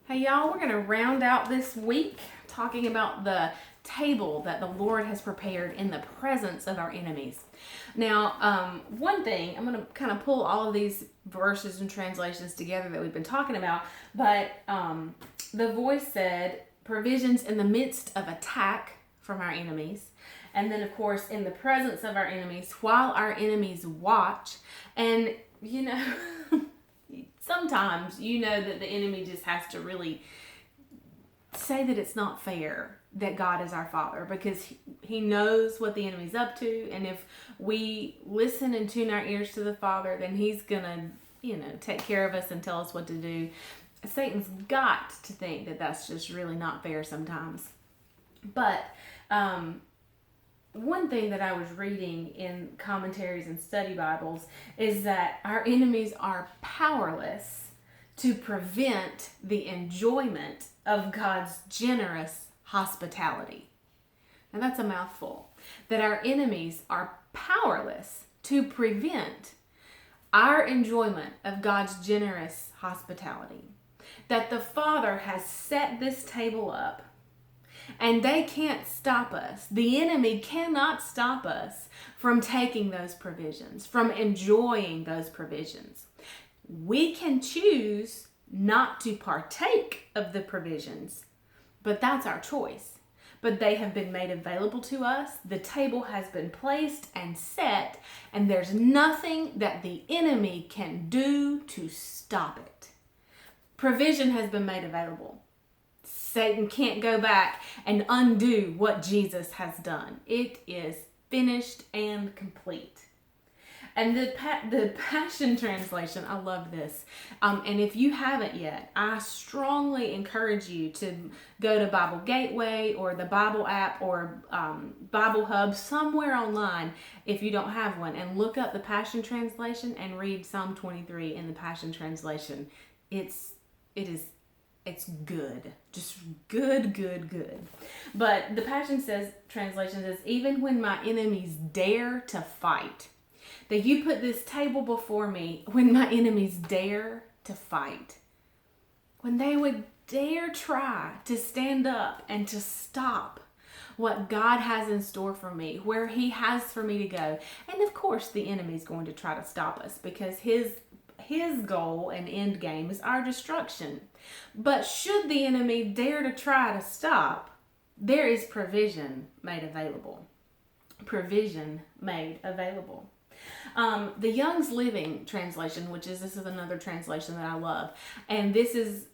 Hey y'all, we're going to round out this week talking about the table that the Lord has prepared in the presence of our enemies. Now, one thing, I'm going to kind of pull all of these verses and translations together that we've been talking about, but the voice said provisions in the midst of attack from our enemies. And then, of course, in the presence of our enemies, while our enemies watch. And, sometimes you know that the enemy just has to really say that it's not fair that God is our Father, because he knows what the enemy's up to, and if we listen and tune our ears to the Father, then he's gonna take care of us and tell us what to do. Satan's got to think that that's just really not fair sometimes. But one thing that I was reading in commentaries and study Bibles is that our enemies are powerless to prevent the enjoyment of God's generous hospitality. Now that's a mouthful. That our enemies are powerless to prevent our enjoyment of God's generous hospitality. That the Father has set this table up, and they can't stop us. The enemy cannot stop us from taking those provisions, from enjoying those provisions. We can choose not to partake of the provisions, but that's our choice. But they have been made available to us. The table has been placed and set, and there's nothing that the enemy can do to stop it. Provision has been made available. Satan can't go back and undo what Jesus has done. It is finished and complete. And the Passion Translation, I love this. And if you haven't yet, I strongly encourage you to go to Bible Gateway or the Bible app or Bible Hub, somewhere online if you don't have one, and look up the Passion Translation and read Psalm 23 in the Passion Translation. It's good. Just good. But the Passion Translation says, even when my enemies dare to fight, that you put this table before me when my enemies dare to fight. When they would dare try to stand up and to stop what God has in store for me, where he has for me to go. And of course the enemy's going to try to stop us, because his goal and end game is our destruction. But should the enemy dare to try to stop, there is provision made available. Provision made available. The Young's Living Translation, this is another translation that I love, and this is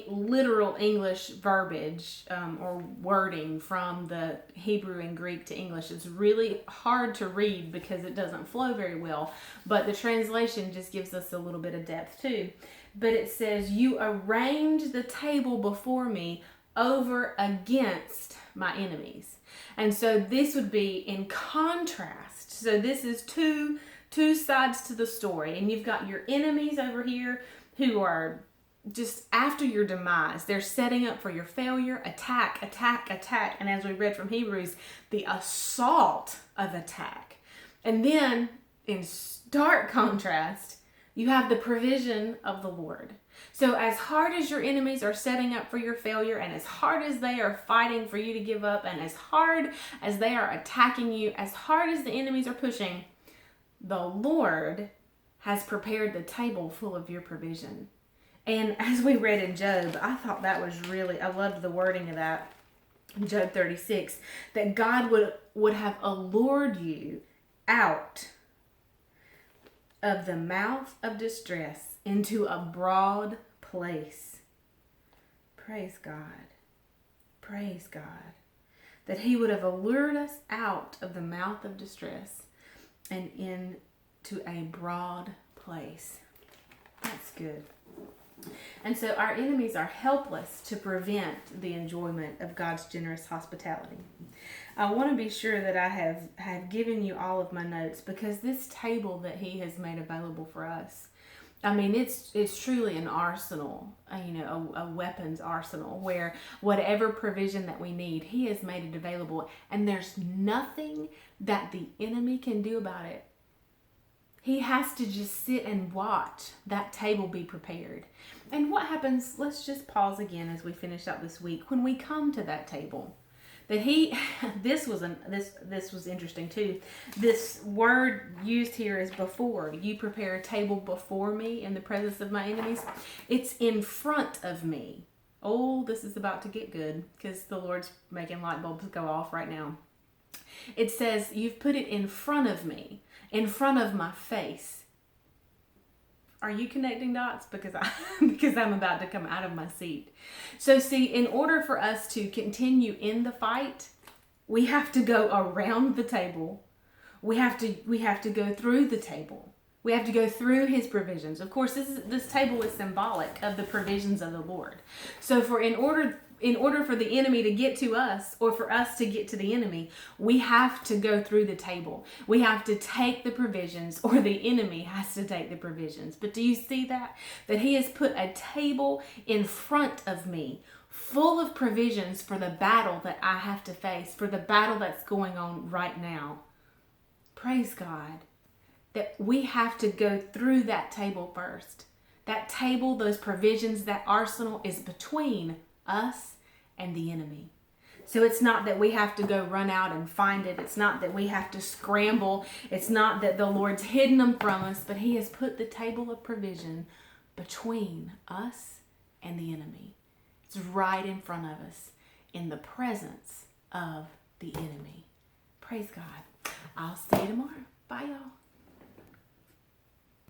literal English verbiage or wording from the Hebrew and Greek to English. It's really hard to read because it doesn't flow very well, but the translation just gives us a little bit of depth too. But it says, you arrange the table before me over against my enemies. And so this would be in contrast. So this is two sides to the story, and you've got your enemies over here who are just after your demise. They're setting up for your failure. Attack. And as we read from Hebrews, the assault of attack. And then in stark contrast, you have the provision of the Lord. So as hard as your enemies are setting up for your failure, and as hard as they are fighting for you to give up, and as hard as they are attacking you, as hard as the enemies are pushing, the Lord has prepared the table full of your provision. And as we read in Job, I thought that was I loved the wording of that. In Job 36, that God would have allured you out of the mouth of distress into a broad place. Praise God. Praise God. That he would have allured us out of the mouth of distress and into a broad place. That's good. And so our enemies are helpless to prevent the enjoyment of God's generous hospitality. I want to be sure that I have given you all of my notes, because this table that he has made available for us, I mean, it's truly an arsenal, a weapons arsenal, where whatever provision that we need, he has made it available, and there's nothing that the enemy can do about it. He has to just sit and watch that table be prepared. And what happens, let's just pause again as we finish out this week, when we come to that table. That this was interesting too. This word used here is before. You prepare a table before me in the presence of my enemies. It's in front of me. Oh, this is about to get good because the Lord's making light bulbs go off right now. It says, you've put it in front of me, in front of my face. Are you connecting dots? Because I'm about to come out of my seat. So see, in order for us to continue in the fight, we have to go around the table. We have to go through the table. We have to go through his provisions. Of course, this table is symbolic of the provisions of the Lord. So in order for the enemy to get to us, or for us to get to the enemy, we have to go through the table. We have to take the provisions, or the enemy has to take the provisions. But do you see that? That he has put a table in front of me, full of provisions for the battle that I have to face, for the battle that's going on right now. Praise God. That we have to go through that table first. That table, those provisions, that arsenal is between us and the enemy. So it's not that we have to go run out and find it. It's not that we have to scramble. It's not that the Lord's hidden them from us, but he has put the table of provision between us and the enemy. It's right in front of us, in the presence of the enemy. Praise God. I'll see you tomorrow. Bye, y'all.